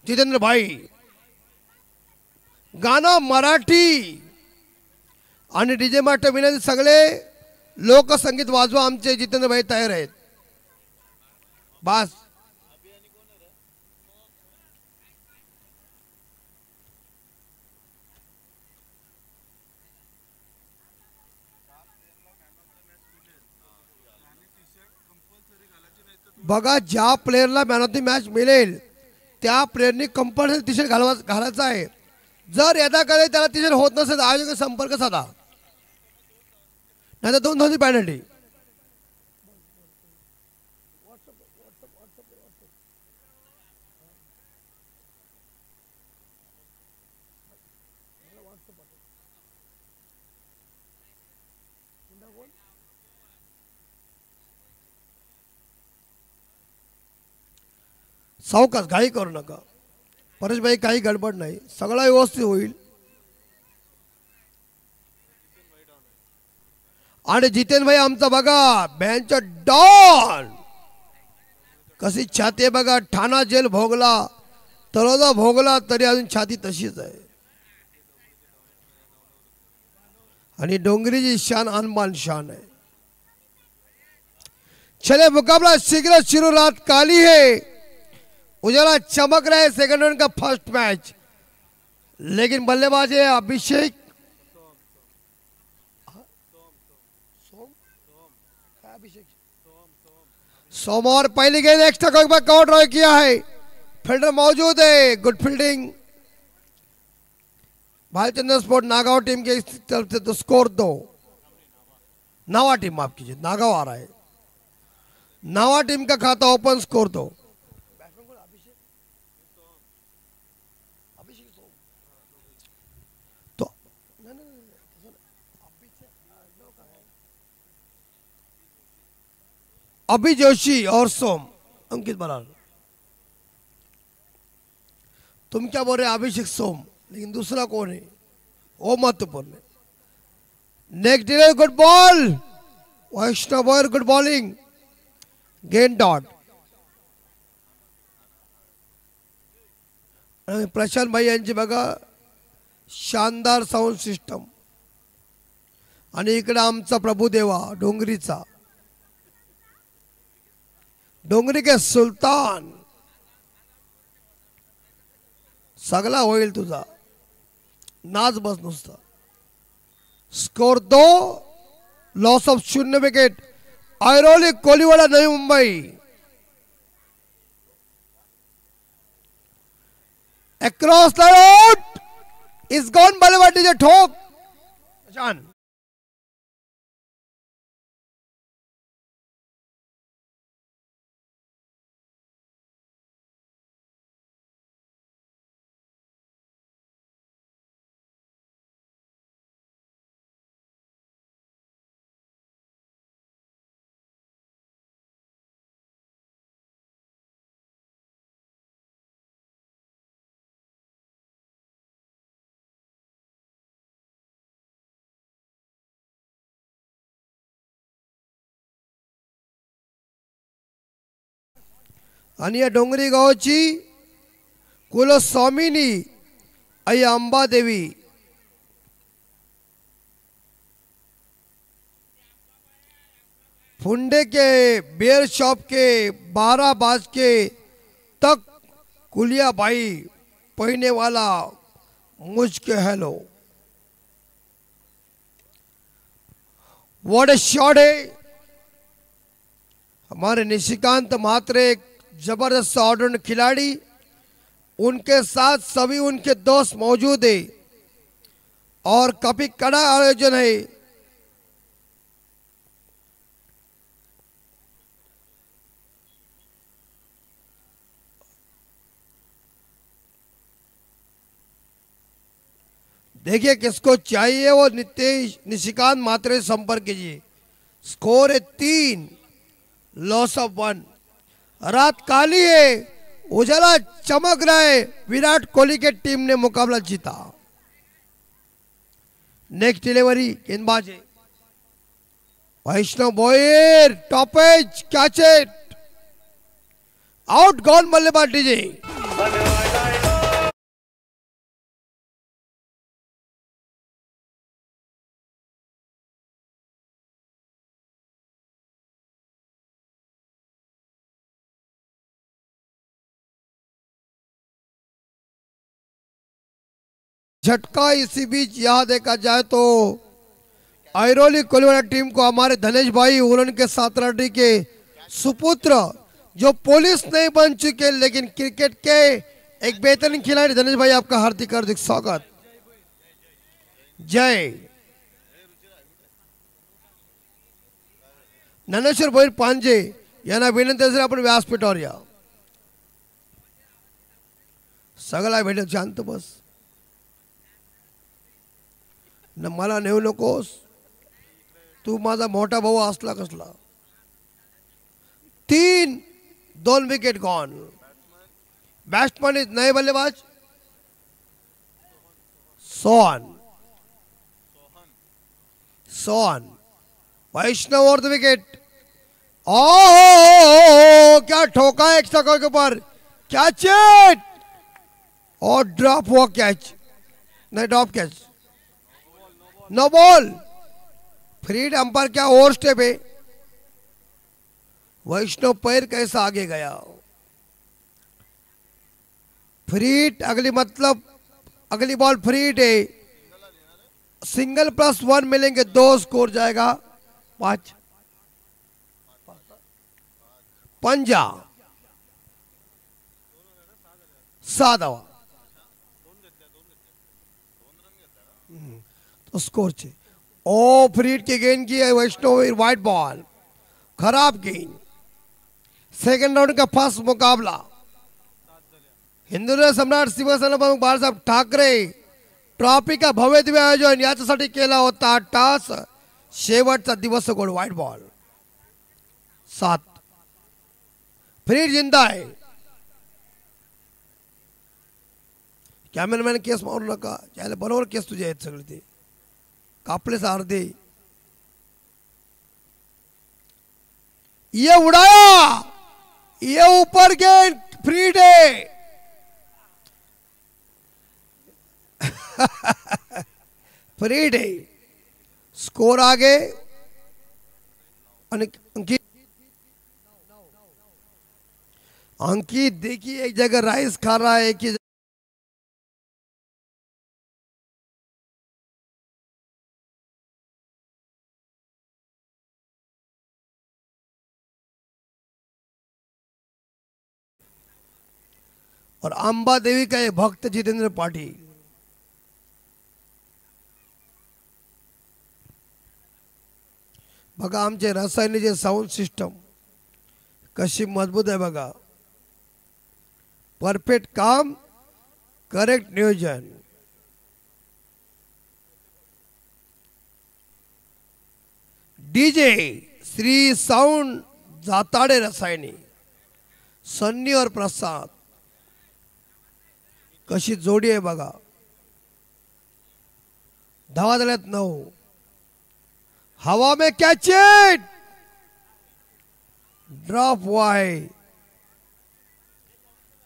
जितेंद्र भाई गाणं मराठी आणि डीजे मास्टर विनंती सगळे लोकसंगीत वाजवा आमचे जितेंद्र भाई तयार आहेत बस बघा ज्या प्लेयरला मॅन ऑफ द मॅच मिळेल त्या प्लेयरनी कंपल्सरी टी शर्ट घालायचा आहे जर यदा कळे त्याला टी शर्ट होत नसेल आयोजक संपर्क साधा नाही तर 2,000 पेनल्टी सावकाश घाई करू नका परेश भाई काही गडबड नाही सगळं व्यवस्थित होईल आणि जितेंद्र भाई आमचा बघा बँच डॉन कशी छाती बघा ठाणा जेल भोगला तळोदा भोगला तरी अजून छाती तशीच आहे आणि डोंगरीची शान अनबान शान है चले मुकाबला शीघ्र शुरू रात काली है उजाला चमक रहा है सेकंड राउंड का फर्स्ट मैच लेकिन बल्लेबाज है अभिषेक सोम और पहली गेंद एक्स्ट्रा को एक बार काउंट ड्रॉ किया है फील्डर मौजूद है good fielding Bhalchandra sport Nagaon team के तरफ से तो स्कोर 2 नावा टीम माफ कीजिए नागांव आ रहा है नावा टीम का खाता ओपन स्कोर 2 अभी जोशी और सोम अंकित बराल तुम क्या बोल रहे अभिषेक सोम लेकिन दूसरा कौन है वो महत्वपूर्ण है next delay good ball Vaishnav Boyar good bowling again dot Prashant भाई यांची बघा शानदार साऊंड सिस्टम आणि इकडे आमचा प्रभुदेवा डोंगरीचा डोंगरी के सुल्तान सगला होईल तुझा नाच बस नुसता score 2 loss of 0 wicket Airoli Koliwada Navi Mumbai across the road is gone बल्लेबाजी ठोक जान आणि या डोंगरी गावाची कुलस्वामिनी आई अंबादेवी फुंडे के बेयर शॉप के 12 बाज के तक कुलिया भाई पहने वाला मुझके हेलो व्हाट ए शॉट है हमारे निशिकांत मात्रे जबरदस्त ऑलराउंड खिलाड़ी उनके साथ सभी उनके दोस्त मौजूद है और काफी कड़ा आयोजन है देखिए किसको चाहिए वो निशिकांत मात्रे संपर्क कीजिए स्कोर है 3 लॉस ऑफ 1 रात काली है उजाला चमक रहा है विराट कोहली के टीम ने मुकाबला जीता नेक्स्ट डिलीवरी गेंदबाज है Vaishnav Boyar top edge catch it out gone बल्लेबाज डीजे झटका इसी बीच यहां देखा जाए तो ऐरोली कोलिवाड़ा टीम को हमारे धनेश भाई उलन के सातराडी के सुपुत्र जो पुलिस नहीं बन चुके लेकिन क्रिकेट के एक बेहतरीन खिलाड़ी धनेश भाई आपका हार्दिक हार्दिक स्वागत जय ज्ञानेश्वर भैर पांजे यांना विनंती असेल आपण व्यासपीठावर या सगळा भेटेल शांत बस न मला नेऊ नकोस तू माझा मोठा भाऊ असला कसला 2 विकेट गॉन बैट्समैन इज नए बल्लेबाज सोहन वैष्णव और द विकेट ओ क्या ठोका है एक्स्ट्रा कवर के ऊपर कैच इट और ड्रॉप हुआ कैच नहीं ड्रॉप कैच नो बॉल फ्रीड अंपायर क्या ओवर स्टेप है वैष्णव पैर कैसा आगे गया फ्रीड अगली बॉल फ्रीड है सिंगल +1 मिलेंगे 2 स्कोर जाएगा 5 पंजा 7 तो स्कोर छे ओ फ्रीड के गेंद की है वैष्णव वाइट बॉल खराब गेंद सेकंड राउंड का फर्स्ट मुकाबला हिंदुस्थान सम्राट शिवसेना प्रमुख बाळासाहेब ठाकरे ट्रॉफी का भव्य दिव्य आयोजन याच्यासाठी केला होता टास शेवटचा दिवस गोड वाइट बॉल 7 फ्रीड जिंदा आहे कॅमेरामॅन केस मारू नका त्याला बरोबर केस तुझे आहेत सगळे ते कापलेस अर्धे ये उड़ाया ये ऊपर गेंद फ्रीड है फ्रीड है स्कोर आगे अंकित देखिए एक जगह राइस खा रहा है कि और अंबा देवी का ये भक्त जितेंद्र पाटिल बघा आमचे रसायनीचे साऊंड सिस्टम कशी मजबूत आहे बघा परफेक्ट काम करेक्ट नियोजन डीजे श्री साउंड जाताडे रसायनी सन्नी और प्रसाद कशी जोडी आहे बघा धावा झाल्यात 9 हवा में कैच इट ड्रॉप हुआ है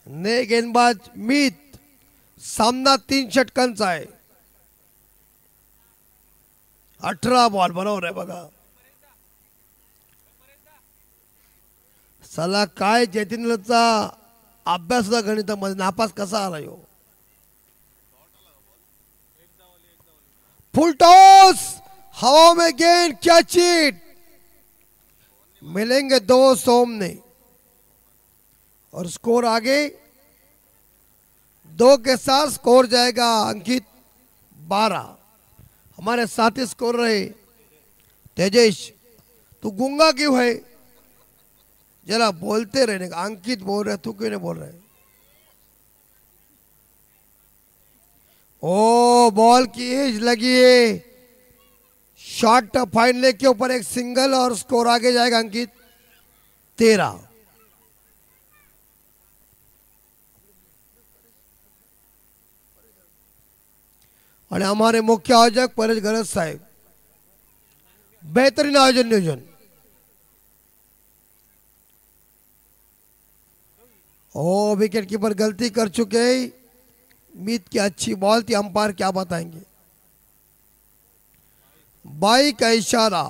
नए गेंदबाज मीत सामना 3 षटकांचा आहे 18 बॉल बरोबर आहे बघा सला काय जतिनचा अभ्यास होता गणितामध्ये नापास कसा आला यो फुल टॉस हवा में गेंद कैच इट मिलेंगे 2 सामने और स्कोर आगे 2 के साथ स्कोर जाएगा अंकित 12 हमारे साथी स्कोर रहे तेजेश तू गूंगा क्यों है जरा बोलते रहने का अंकित बोल रहे तू क्यों नहीं बोल रहे ओ बॉल की एज लगी है शॉट फाइन लेग के ऊपर एक सिंगल और स्कोर आगे जाएगा अंकित 13 और हमारे मुख्य आयोजक परेश गरज साहेब बेहतरीन आयोजन नियोजन ओ विकेट कीपर गलती कर चुके मीत की अच्छी बॉल थी अंपायर क्या बताएंगे बाई का इशारा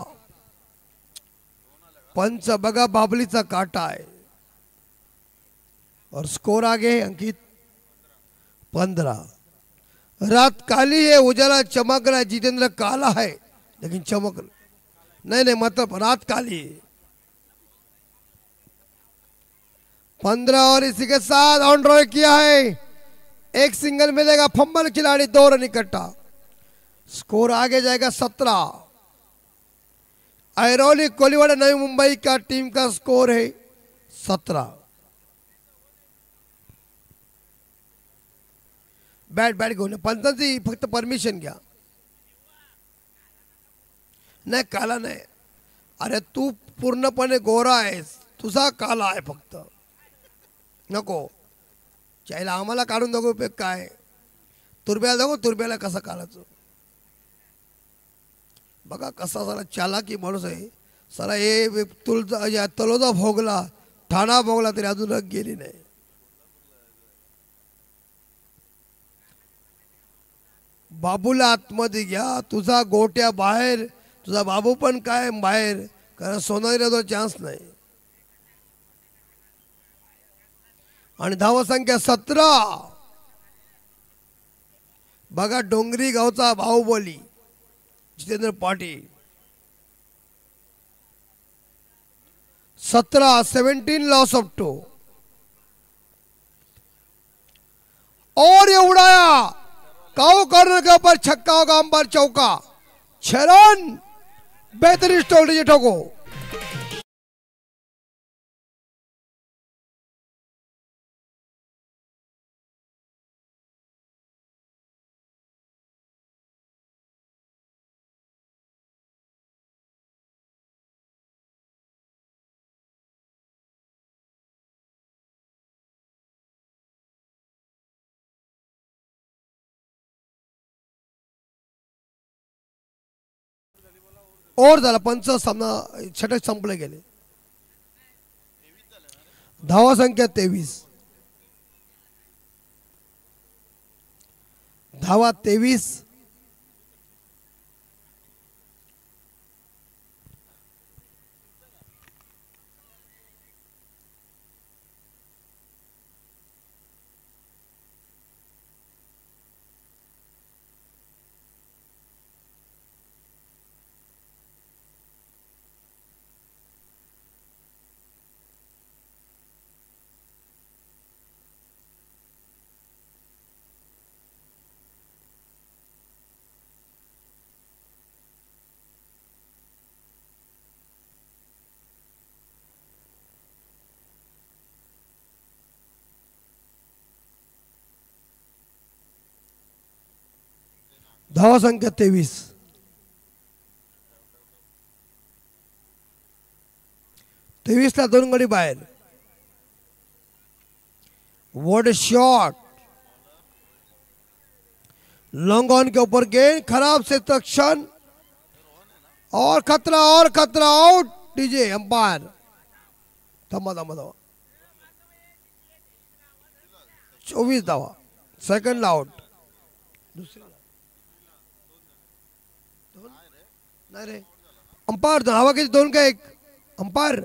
पंच बगा बाबलीचा काटा है और स्कोर आगे अंकित 15 रात काली है उजाला चमक रहा है, जितेंद्र काला है लेकिन चमक नहीं नहीं मतलब रात काली है। 15 और इसी के साथ ऑन ड्रॉ किया है, एक सिंगल मिलेगा, फंबल खिलाड़ी 2 रन इकट्ठा, स्कोर आगे जाएगा 17। ऐरोली कोलीवाड़ा नवी मुंबई का टीम का स्कोर है 17। बॅट घेऊन पंचांची फक्त परमिशन घ्या, नाही काला नाही, अरे तू पूर्णपणे गोरा आहेस, तुझा काला आहे फक्त, नको चायला आम्हाला काढून दाखव उपयोग काय, तुरब्याला दाखव, तुरब्याला कसा काढायचं बघा, कसा साला चालाकी माणूस आहे साला, हे तुलजा तलोजा भोगला, ठाणा भोगला तरी अजून गेली नाही। बाबूला आतमध्ये घ्या, तुझा गोट्या बाहेर, तुझा बाबू पण काय बाहेर, कारण सोनालीला तो चान्स नाही। आणि धावा संख्या 17, बघा डोंगरी गावचा बाहुबली जितेंद्र पाटील, 17 लॉस ऑफ 2 और ये उड़ाया काऊ कॉर्नर के ऊपर, छक्का होगा अंबर चौका, 6 रन, बेहतरीन स्टोरी ठोको। और झाला पंच, सामना षटक संपले गेले। धावा संख्या 23, धावा 23, धावा संख्या 23, 23 ला 2 गडी बाहेर, व्हाट शॉट, लॉन्ग ऑन के ऊपर गेंद, खराब से तक्षण और खतरा आउट, डीजे अंपायर थांबा 24 धावा, सेकंड आउट, दुसरी नाही रे, अंपायर धावा किती 2 का 1, अंपायर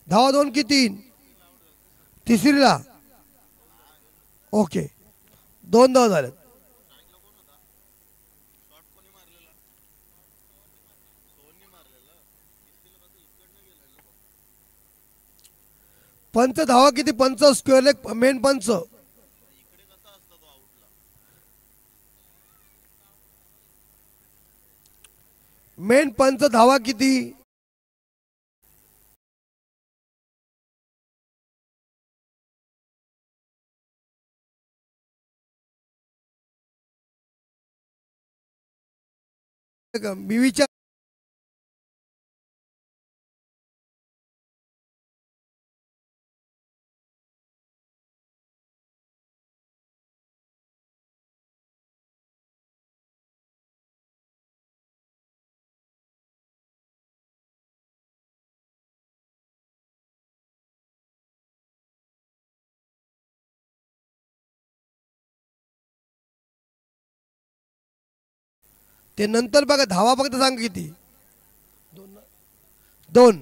धावा 2 की 3, तिसरीला ओके 2 धावा झाले। पंच धावा किती, पंच स्क्वेअर लेग मेन पंच, मेन पंच धावा किती, मी विचार ते नंतर बघा, धावा फक्त सांग किती, 2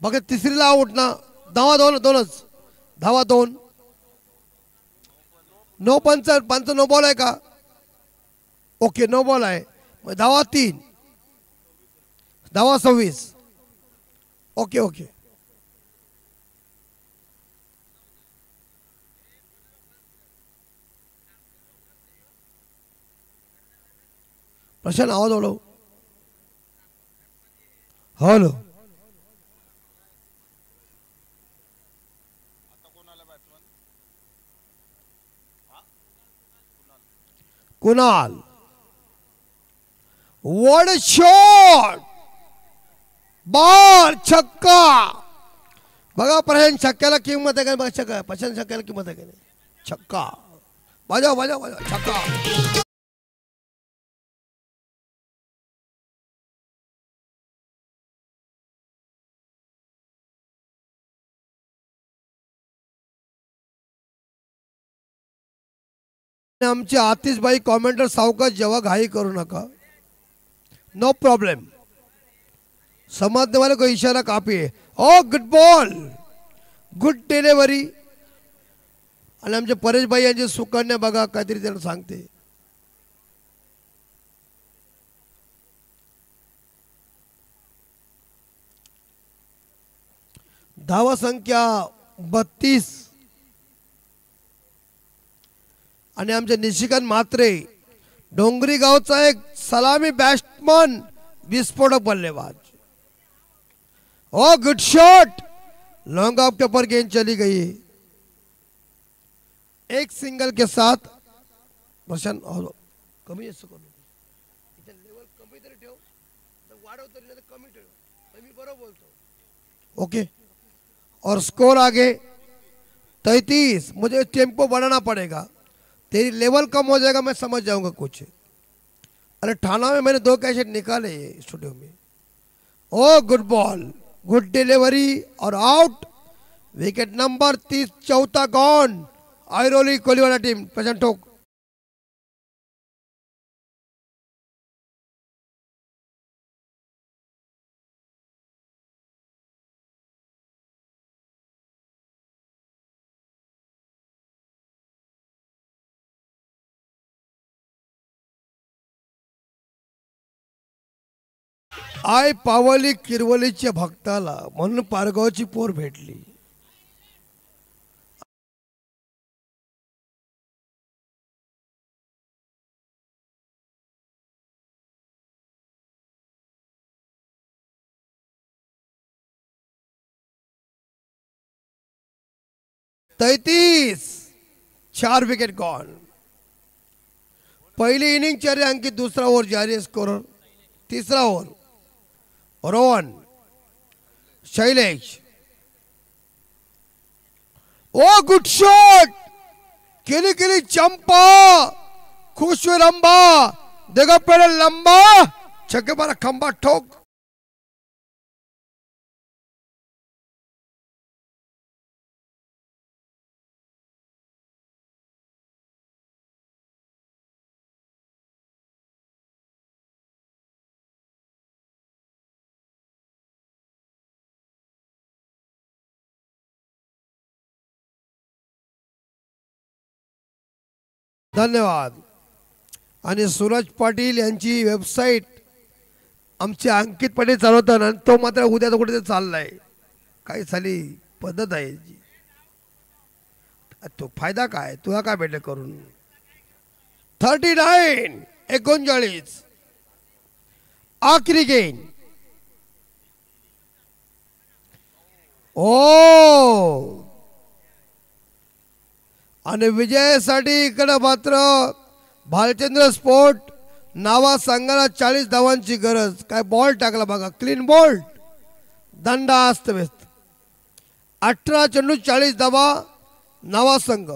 बघा, तिसरीला आउट ना, धावा 2च, धावा 2, नो पंच पंच नो बॉल आहे का? ओके नो बॉल आहे. धावा 3, धावा 26. Okay okay. प्रशांत आवाज वाढव. Hello. Kunal. What a shot. Ball छक्का. बघा प्रशांत छक्क्याला किंमत आहे का? बघा छक्का. प्रशांत छक्क्याला किंमत आहे का नाही? छक्का. वाजव वाजव वाजव छक्का. आमचे आतिशबाई कॉमेंटर सावकाश जेव्हा घाई करू नका. No problem. समझने वाले को इशारा काफी है. Oh good ball. Good delivery. आणि आमचे परेशभाई यांची सुकन्या बघा काहीतरी त्यांना सांगते. धावा संख्या 32. आणि आमचे निशिकांत म्हात्रे डोंगरी गावचा एक सलामी बॅट्समन विस्फोटक बल्लेबाज. ओ गुड शॉट. लॉन्ग ऑफ के पर गेंद चली गई. एक सिंगल के साथ प्रशांत कमी जास्त करू. लेवल कमी तरी ठेव. वाढव तरी नाही कमी ठेव. मी बरोबर बोलतो. ओके. और स्कोर आगे 33. मुझे टेम्पो बढ़ाना पड़ेगा. तेरी लेवल कम हो जाएगा मैं समझ जाऊंगा कुछ. अरे ठाणा में मैंने 2 कैसेट निकाले स्टूडियो में. ओ गुड बॉल. गुड डिलीवरी और आउट. विकेट नंबर 30 चौथा गॉन. आयरोली कोहलीवाला टीम प्रशांत ठोक. आय पावली किरवलीच्या भक्ताला म्हणून पारगावची पोर भेटली. तैतीस. 4 विकेट गॉन. पहली इनिंग 4 अंकित. दूसरा ओव्हर जारी. स्कोरर तीसरा ओव्हर रोहन शैलेश. ओ गुड शॉट. केली केली चंपा. खुश हुए रंबा. देखो पहले लंबा छक्के पर खंबा ठोक. धन्यवाद. आणि सूरज पाटील यांची वेबसाईट आमचे अंकित पाटील चालवतात आणि तो मात्र उद्या कुठे चाललाय. काही साली पद्धत आहे. तो फायदा काय तुला काय भेटले करून. 39. 39. आखरी गेंद. ओ आणि विजयासाठी इकडे मात्र भालचंद्र स्पोर्ट नावा संघाला 40 धावांची गरज. काय बॉल टाकला बघा. Clean ball. दंडा अस्तव्यस्त. 18 चेंडू 40 धावा नावा संघ.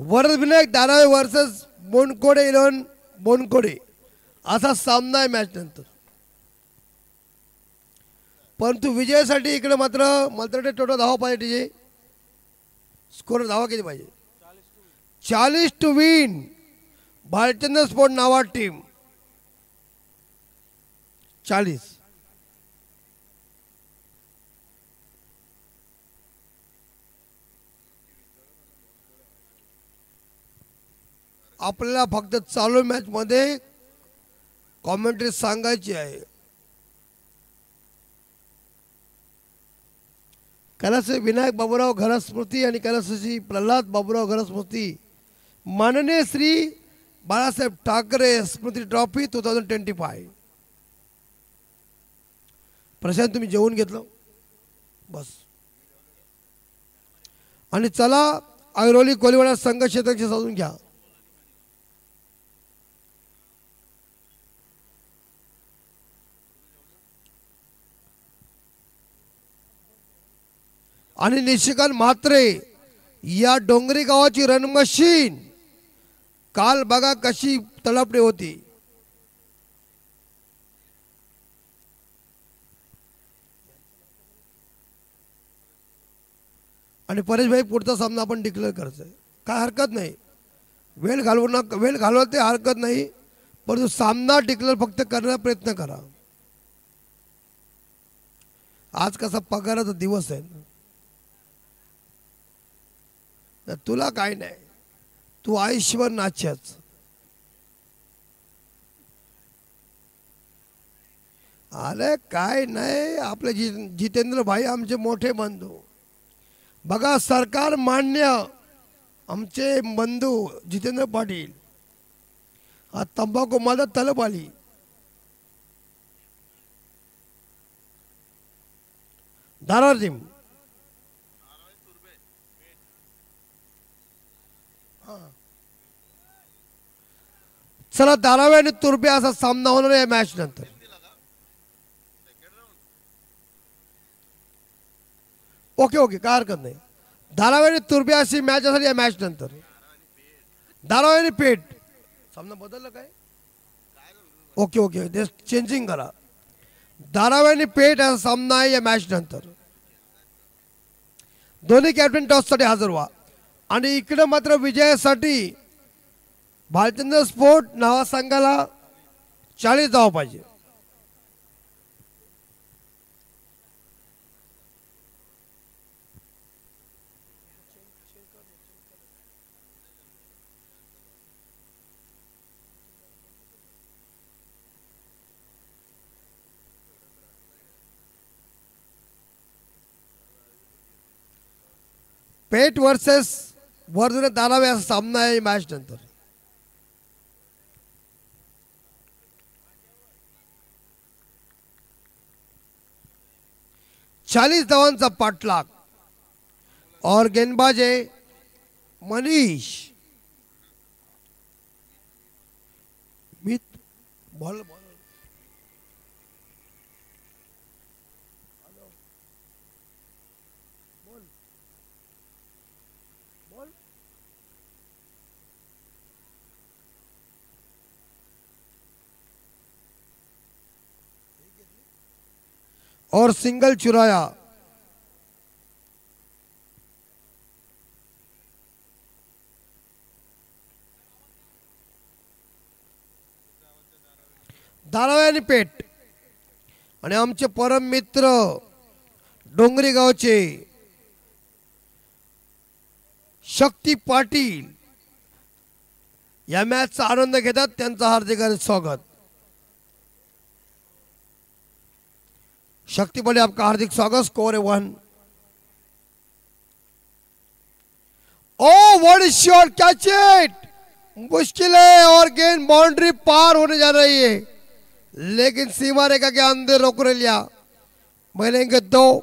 वरदविनायक दारावे वर्सेस बोनकोडे 11 बोनकोडे असा सामना आहे मॅच नंतर. परंतु विजयासाठी इकडे मात्र मला टोटल धावा पाहिजे. स्कोर धावा किती पाहिजे? 40 to win. Bhalchandra sport Nawa team 40. आपल्याला फक्त चालू मॅच मध्ये कॉमेंट्री सांगायची आहे. कैलास विनायक बाबूराव घनस्मृती आणि कैलासवासी प्रल्हाद बाबूराव घनस्मृती माननीय श्री बाळासाहेब ठाकरे स्मृती ट्रॉफी 2025. प्रशांत तुम्ही जेवून घेतलं बस. आणि चला ऐरोली कोलीवाडा संघ क्षेत्राची साधून घ्या. आणि निशिकांत म्हात्रे या डोंगरी गावाची रन मशीन काल बघा कशी तडपडी होती. आणि परेशभाई पुढचा सामना आपण डिक्लेअर करायचा आहे. काय हरकत नाही. वेळ घालवते हरकत नाही. परंतु सामना डिक्लेअर फक्त करण्याचा प्रयत्न करा. आज कसा पगाराचा दिवस आहे. तुला काय नाही. तू आयुष्यभर नाचच. अरे काय नाही. आपले जितेंद्र भाई आमचे मोठे बंधू बघा. सरकार मान्य आमचे बंधू जितेंद्र पाटील. हा तंबाखू मला तलब आली. धारार टीम चला धारावे आणि तुर्बे असा सामना होणार आहे मॅच नंतर. ओके ओके काय हरकत नाही. धारावे आणि तुर्बे अशी मॅच असेल या मॅच नंतर. धारावे आणि पेठ सामना बदललं काय? ओके ओके ते चेंजिंग करा. धारावे आणि पेठ असा सामना आहे या मॅच नंतर. दोन्ही कॅप्टन टॉससाठी हजर व्हा. आणि इकडे मात्र विजयासाठी भालचंद्र स्पोर्ट नावा संघाला 40 धावा पाहिजे. पेठ वर्सेस वर्धुने दारावे असा सामना आहे मॅच नंतर. चालीस धावांचा पाठलाग और गेंदबाज है मनीष. मित बॉल और सिंगल चुराया. दारावे आणि पेठ आणि आमचे परम मित्र डोंगरी गावचे शक्ती पाटील या मॅचचा आनंद घेतात. त्यांचं हार्दिक स्वागत. शक्ति बोले आपका हार्दिक स्वागत. स्कोर है 1. Oh what is shot. Catch it. मुश्किल है और गेंद बाउंड्री पार होने जा रही है लेकिन सीमा रेखा के अंदर रोक लिया. मिलेंगे 2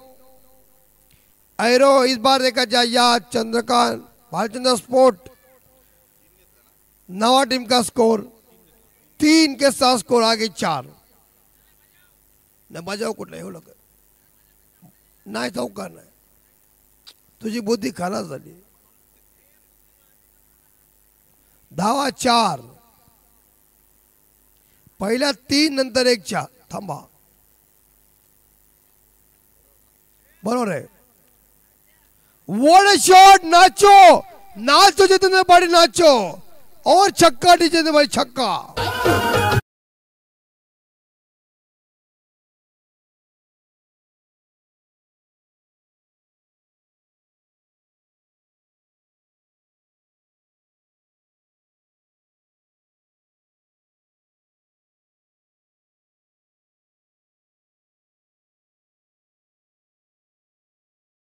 एरो. इस बार देखा जाए याद चंद्रकांत भालचंद्र स्पोर्ट नवा टीम का स्कोर 3 के साथ स्कोर आगे 4. न बजाव कुठला एवढं नाही चौकार नाही. तुझी बुद्धी खराब झाली. धावा 4. पहिल्या 3 नंतर 1 थांबा. बरोबर आहे. व्हाट शॉट, नाचो नाचो जितेंद्र पाटिल नाचो, और छक्का जितेंद्र भाई छक्का.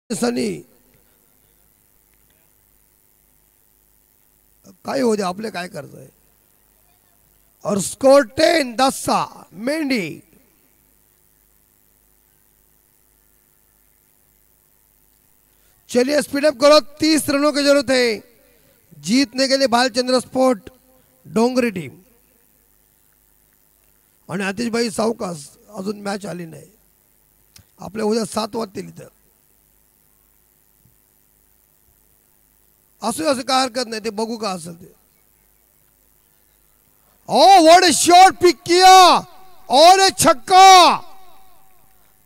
सनी काय हो दे, आपले काय करतोय. और स्कोर 10 10. मेंढी चलिए स्पीड अप करो. 30 रनों की जरूरत है जीतने के लिए भालचंद्र स्पोर्ट डोंगरी टीम. आणि आतिश भाई सावकाश, अजून मॅच आली नाही. आपल्या उद्या 7 वाजतील इथं. असं काय हरकत नाही, ते बघू का असेल ते. Oh what a shot pick किया, और एक छक्का,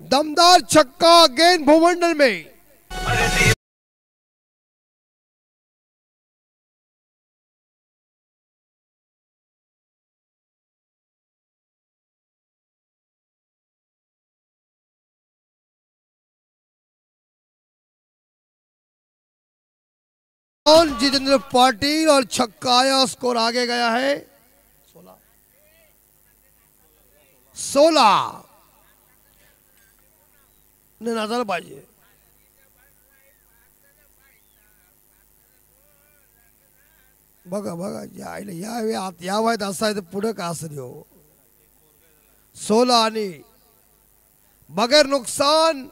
दमदार छक्का अगेन भूमंडल में. जितेंद्र पाटिल और छक्का आया, स्कोर आगे गया है 16. नाचायला पाहिजे. बघा बघा या वयात असं आहे तर पुढे का असं हो. 16 आणि बगैर नुकसान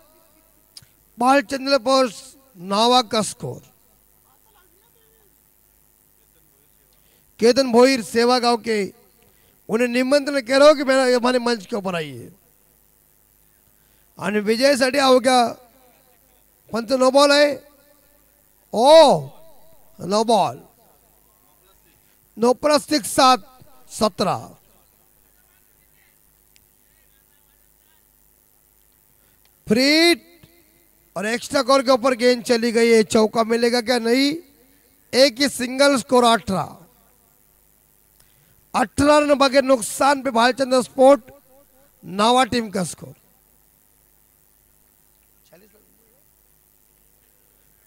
भालचंद्र पर नावा का स्कोर. केतन भोईर सेवा गांव के, उन्हें निमंत्रण कह हो कि मेरा हमारे मंच के ऊपर आइए. और विजय साठी आओ क्या पंत नो बॉल है. Oh no ball, 9+6 7 17. फ्री और एक्स्ट्रा कॉर के ऊपर गेंद चली गई है. चौका मिलेगा क्या? नहीं. एक ही सिंगल स्कोर 18 रन बगैर नुकसान पे भालचंद्र स्पोर्ट नावा टीम का स्कोर.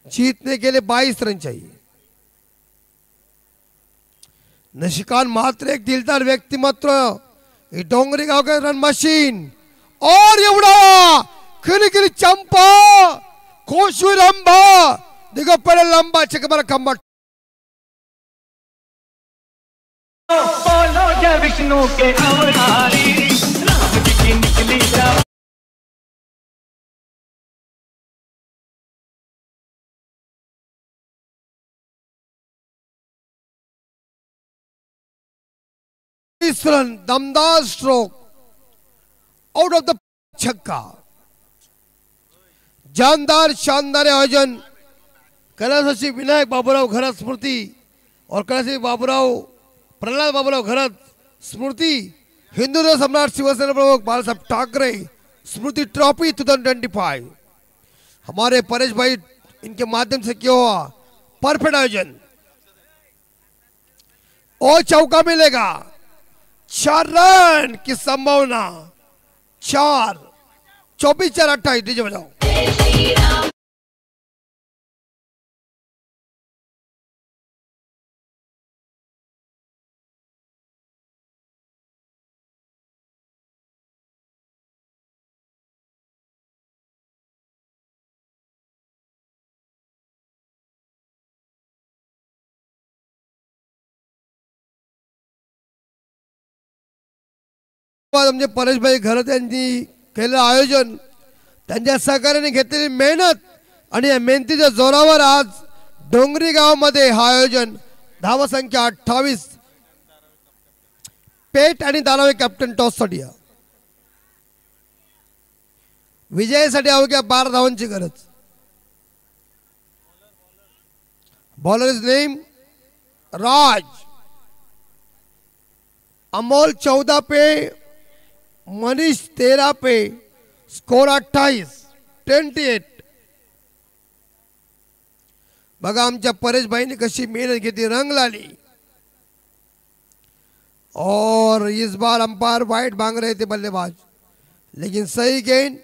जीतने के लिए 22 रन चाहिए. निशिकांत मात्र एक दिलदार व्यक्तिमत्व, डोंगरी गांव का रन मशीन. और ये उड़ा खिली चंपा, खोशु लंबा, देखो पहले लंबा छक्का खंबा. बोलो जय विष्णु के अवतारी, राम जी की निकली जा. रन, दमदार स्ट्रोक आउट ऑफ द छक्का. जानदार शानदार आयोजन कैलासवासी विनायक बाबूराव घरत स्मृती और कैलासवासी बाबूराव प्रहलाद बाबूराव घरत स्मृति, हिंदू सम्राट शिवसेना प्रमुख बालासाहेब ठाकरे स्मृति ट्रॉफी 2025 हमारे परेश भाई इनके माध्यम से किया हुआ परफेक्ट आयोजन. और चौका मिलेगा. 4 रन की संभावना. 4 24 4 28. डीजे बजाओ. आमचे परेश भाई घरत यांनी केलेलं आयोजन, त्यांच्या सहकार्याने घेतलेली मेहनत आणि या मेहनतीच्या जोरावर आज डोंगरी गावामध्ये हा आयोजन. धावा संख्या 28. पेट आणि दानवे कॅप्टन टॉस साठी. विजयासाठी अवघ्या 12 धावांची गरज. बॉलर इज नेम राज. अमोल 14 पे, मनीष 13 पे, स्कोर 28. बघा आमच्या परेश भाईने कशी मेहनत घेतली, रंग लाली. और इस बार अंपायर वाइड मांग रहे थे बल्लेबाज, लेकिन सही गेंद,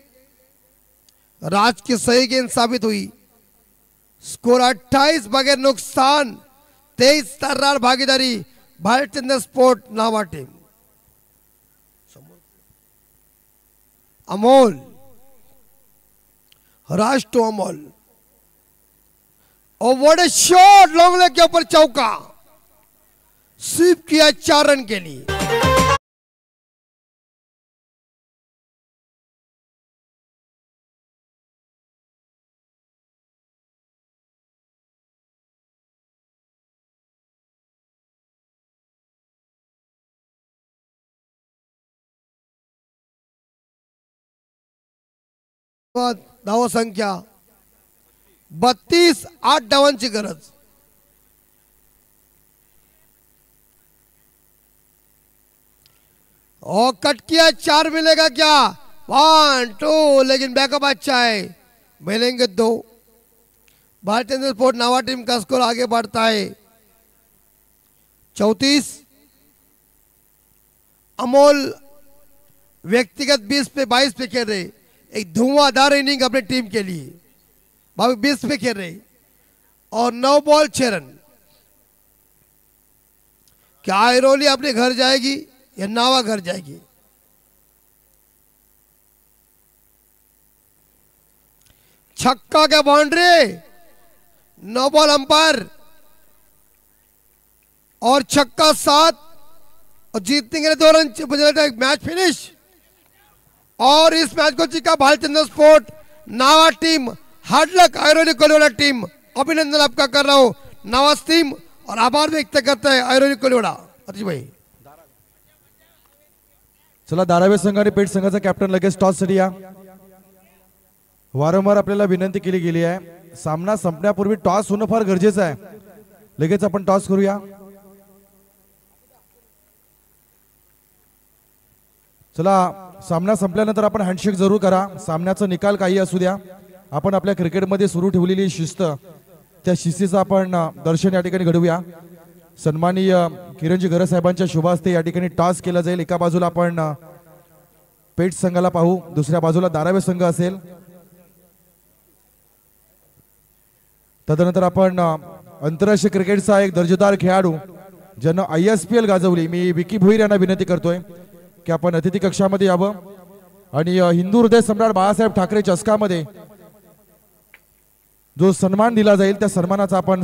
राज की सही गेंद साबित हुई. स्कोर 28 बगैर नुकसान, 23 तर्रार भागीदारी Bhalchandra sport Nawa team. Amol, Raj to Amol. और what a shot, long leg के ऊपर चौका, स्वीप किया 4 रन के लिए. धाव संख्या 32, 8 धावांची गरज. और कट किया, 4 मिलेगा क्या? 1 2, लेकिन बैकअप अच्छा है, मिलेंगे 2. भारतीय स्पोर्ट नावा टीम का स्कोर आगे बढ़ता है 34. अमोल व्यक्तिगत 20 पे 22 पे खेल रहे, एक धुआंधार इनिंग अपनी टीम के लिए. 20 पे खेल रहे और 9 बॉल 6 रन. क्या आयरोली अपने घर जाएगी या नावा घर जाएगी? छक्का क्या बाउंड्री, 9 बॉल अंपायर और छक्का 7 और जीतने के लिए 2 रन. Match finish. और इस मैच को जीता भालचंद्र स्पोर्ट नावा team. Hard luck Airoli Koliwada team, अभिनंदन आपका कर रहा हूं नवाज टीम, और आभार व्यक्त करता है आयरोली कोलिवाड़ा. अतिश भाई, चला धारावी संघ आणि पेठ संघाचा कॅप्टन लगेच टॉस साठी या. वारंवार आपल्याला विनंती केली गेली आहे, सामना संपण्यापूर्वी टॉस होणं फार गरजेचं आहे. लगेच आपण टॉस करूया. चला, सामना संपल्यानंतर आपण हँडशेक जरूर करा. सामन्याचा निकाल काही असू द्या, आपण आपल्या क्रिकेटमध्ये सुरू ठेवलेली शिस्त, त्या शिस्तीचं आपण दर्शन या ठिकाणी घडवूया. सन्माननीय किरणजी गरज साहेबांच्या शुभ हस्ते या ठिकाणी टॉस केला जाईल. एका बाजूला आपण पेठ संघाला पाहू, दुसऱ्या बाजूला धारावी संघ असेल. तदनंतर आपण आंतरराष्ट्रीय क्रिकेटचा एक दर्जेदार खेळाडू ज्यानं ISPL गाजवली, मी विकी भोईर यांना विनंती करतोय की आपण अतिथी कक्षामध्ये यावं आणि हिंदू हृदय सम्राट बाळासाहेब ठाकरे चषकामध्ये जो सन्मान दिला जाईल त्या सन्मानाचा आपण